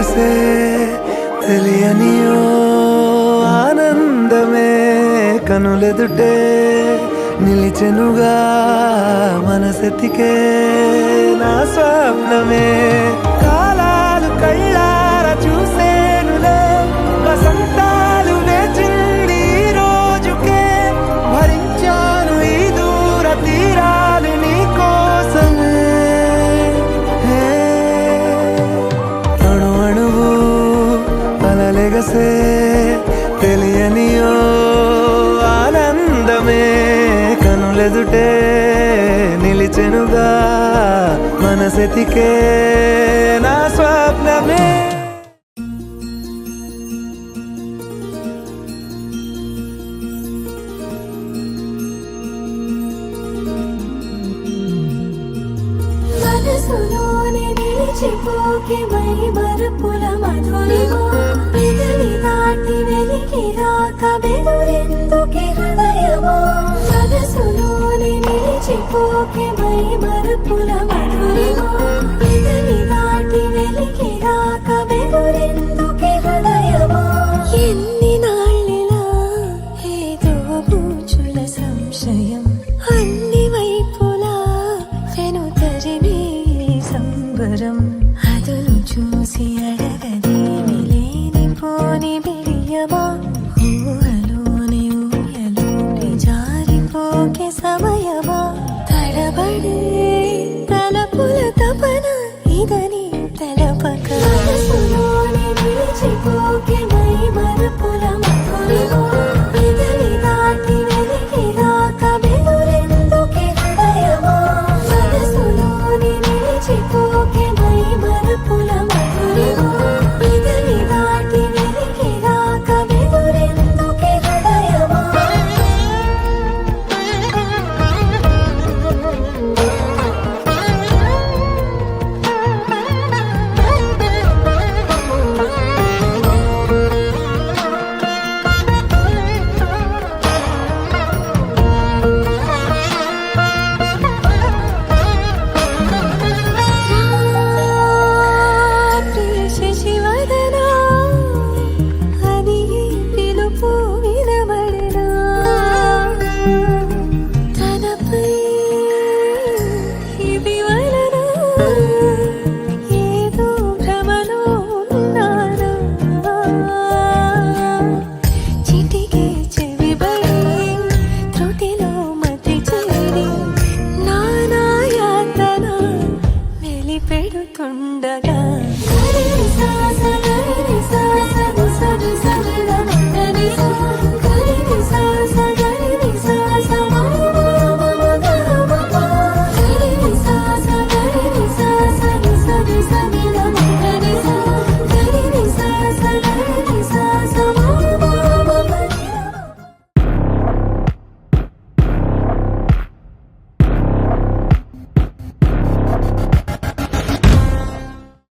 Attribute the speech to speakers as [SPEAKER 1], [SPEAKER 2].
[SPEAKER 1] ఎగసే తెలియనియో ఆనందమే కనులెదుటే నిలిచెనుగా మనసెతికే నా స్వప్నమే కాలాలు కళ్ళార చూసేనులే వసంతాలు వేచింది ఈ రోజుకే భరించాను ఈ దూర తీరాలు నీ కోసమే అణు అణువు అలలెగసే తెలియనియో ఆనందమే కనులెదుటే నిలిచెనుగా మనసెతికే నా స్వప్నమే
[SPEAKER 2] మనసులోనే నిలిచిపోకే మై మరుపుల మధురిమో పెదవి దాటి వెలికి రాక బెదురెందుకే హృదయమో మనసులోనే నిలిచిపోకే మై మరుపుల మధురిమో పెదవి దాటి వెలికి రాక బెదురెందుకే హృదయమో ఎన్ని నాళ్ళిలా ఏదో బూచుల సంశయం అన్ని వైపులా వెను తరిమే సంబరం అదును చూసి అడగదేమి లేనిపోని బిడియమా ఊహలోని ఊయలోని జారిపోకే సమయమా తడబడి